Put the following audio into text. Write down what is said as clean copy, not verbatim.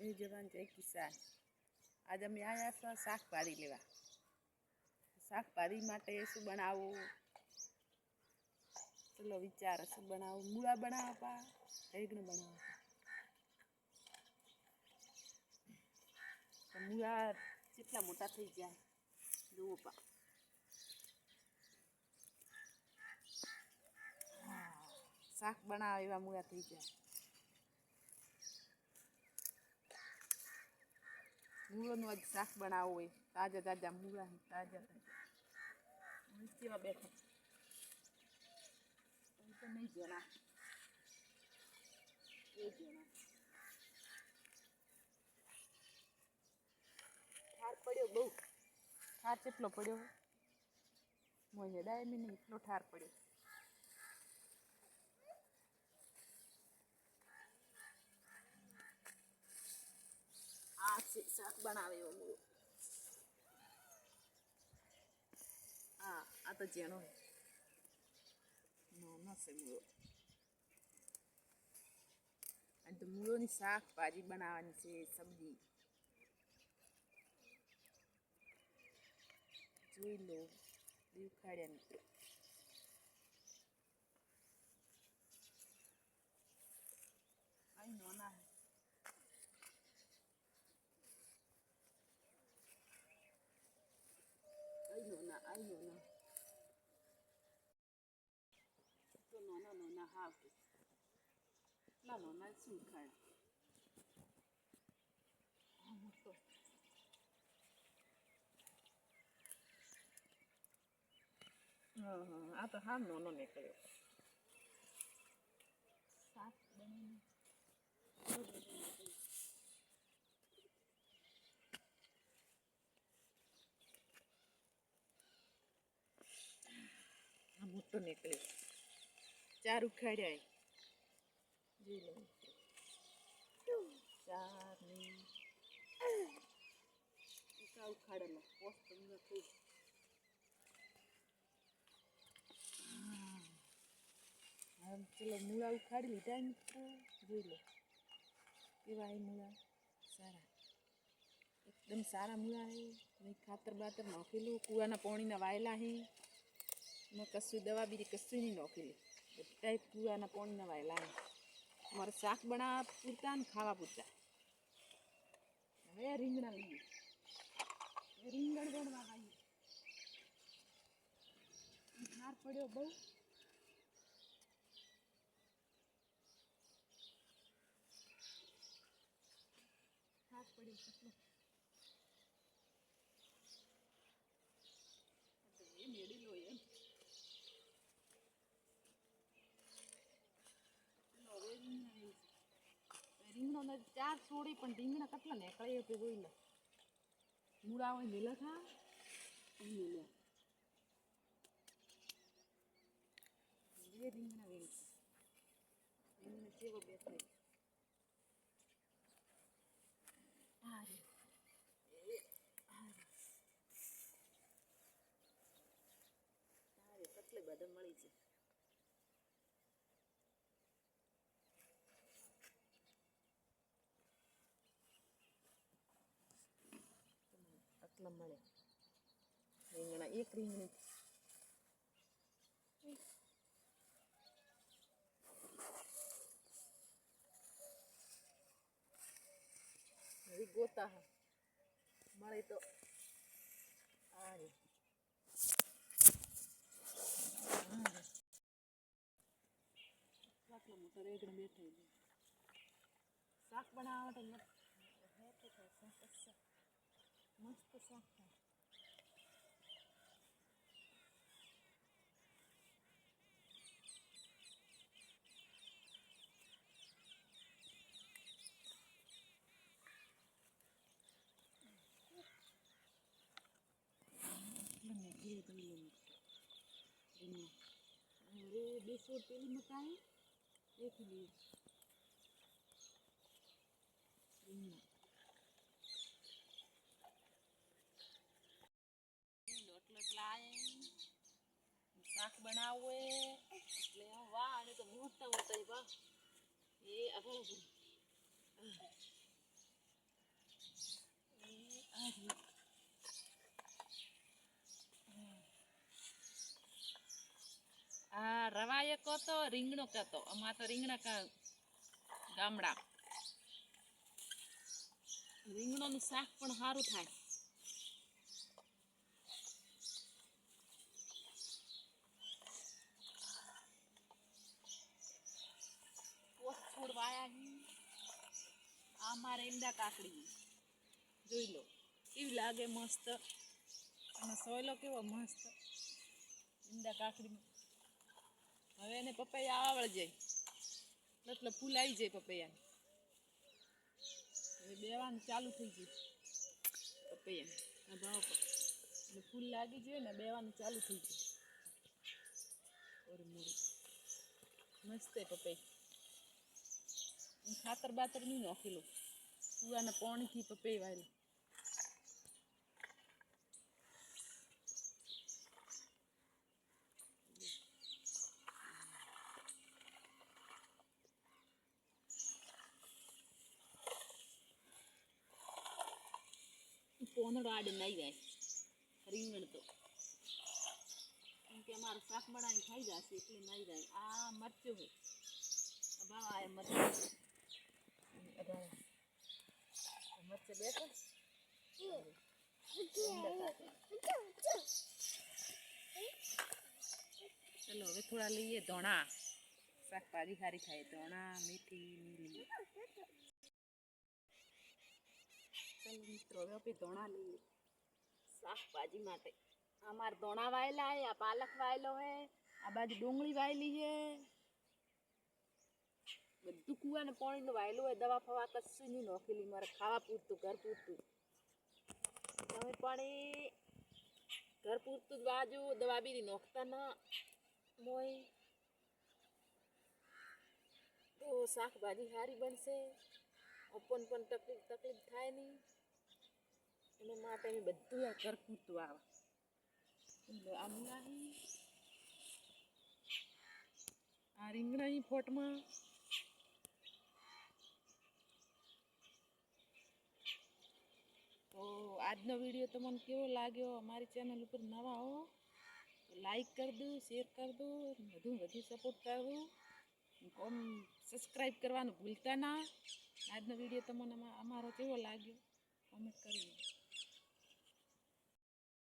જય જવાન જય કિસાન. આજ અમે આવ્યા છો શાકભાજી લેવા. શાકભાજી માટે શું બનાવવું ચલો વિચાર શું બનાવું. મૂળા બનાવવા રીંગણ બનાવવા. મૂળા કેટલા મોટા થઈ જાય જુઓ પા. શાક બનાવે એવા મૂળા થઈ જાય. મૂળોનું આજ શાક બનાવવું હોય. તાજા તાજા મૂળા તાજા તાજા કેવા બેઠા તો નહીં જણા એ જણા ઠાર પડ્યો બહુ. ઠાર કેટલો પડ્યો મોજે ડાયમી નહીં એટલો ઠાર પડ્યો. આ છે શાક બનાવે એવો મૂળો. હા આ તો જેનો નાનો છે મૂળો. અને તો મૂળોની શાકભાજી બનાવવાની છે સબ્જી. જોઈ લો દેખાડ્યા મિત્રો. અહીં નાના તો નાના નાના હાવ એટલા નાના શું ખાય. મોટો હા આ તો હાવ નાનો નીકળ્યો. શાક બનીને મોટો નીકળ્યો. ચાર ઉખાડ્યા જોઈ લો. ચાર ઉખાડેલા પોસ્ટ થઈ. ચલો મૂળા ઉખાડી લીધા મિત્રો. જોઈ લો કેવા મૂળા સારા એકદમ સારા મૂળા હે. નહીં ખાતર બાતર નાખેલું. કૂવાના પાણીના વાયેલા હે. મેં કશું દવા બીજી કશું નહીં નાખેલી. બધા કૂવાના પાણીના વાયેલા હે. મારે શાક બનાવવા પૂરતા ને ખાવા પૂરતા. હવે રીંગણા લઈએ. રીંગણ ગણવા આવીએ. ઠાર પડ્યો બહુ. ઠાર પડ્યો કેટલો. એ મેળી લો એમ. રીંગણો ચાર છોડી પણ રીંગણા કેટલા નીકળે તે જોઈ લો. મૂળા હોય મેલા થા મેલ્યા. બે રીંગણા વેણ રીંગણા કેવો બેઠાય. કેટલે બધા મળી છે. આટલા મળે રીંગણા. એક રીંગણી હવે ગોતા હા મળે તો આ રે. આટલા મોટા રેગણ બેઠા છે. શાક બનાવવા તો મસ્ત શાક થાય. अरे 200 पेली मकाई एक लिए શાક બનાવવું એટલે વાહ અને તો મોટા મોટા વાહ એ આગળ તો રીંગણો કહેતો, અમાર તો રીંગણા ગામડા. રીંગણાનું શાક પણ સારું થાય. છોડ વાયા આ મારે ઈંડા કાકડી જોઈ લો કેવી લાગે મસ્ત, અને સોયલો કેવો મસ્ત ઈંડા કાકડી. હવે એને પપૈયા આવડ જાય એટલે ફૂલ આવી જાય પપૈયાને. હવે બેવાનું ચાલુ થઈ ગયું પપૈયાને ભાવ પર, એટલે ફૂલ લાગી જાય ને બેવાનું ચાલુ થઈ ગયું. ઓર મોરું મસ્ત પપૈયા. ખાતર બાતર નહીં નાખેલું, કુવાના પાણીથી પપૈયા વાયેલું. પોનડો આડે નાઈ જાય રીંગણ તો, કેમ કે અમારું શાક બનાવીને ખાઈ જશે એટલે નાઈ જાય. આ મરચું હોય ભાવ આ મરચું મરચું બેઠો. ચલો હવે થોડા લઈએ ધોણા, શાકભાજી સારી થાય. ધોણા મેથી લીલી. ચલો મિત્રો હવે આપણે ધોણા લઈએ શાકભાજી માટે. અમારે ધોણા વાયેલા હે, આ પાલક વાયેલો હે, આ બાજુ ડુંગળી વાયેલી છે. બધું કુવાને પાણીનું વાયેલું હોય. દવા ફવા કશું નહીં નાખેલી, મારે ખાવા પૂરતું ઘર પૂરતું. તમે પાણી ઘર પૂરતું જ બાજુ દવા બી નાખતા ના મોય તો શાકભાજી સારી બનશે. ઓપન પણ તકલીફ થાય નહીં. એના માટે અમે બધું આ ઘર પૂરતું આવે. આ મૂળાહી, આ રીંગણાની ફોટમાં. તો આજનો વિડીયો તમને કેવો લાગ્યો? અમારી ચેનલ ઉપર નવા હો તો લાઈક કરી દો, શેર કરી દો, વધુ સપોર્ટ કરવું, સબસ્ક્રાઈબ કરવાનું ભૂલતા ના. આજનો વિડીયો તમને અમારો કેવો લાગ્યો કોમેન્ટ કરી.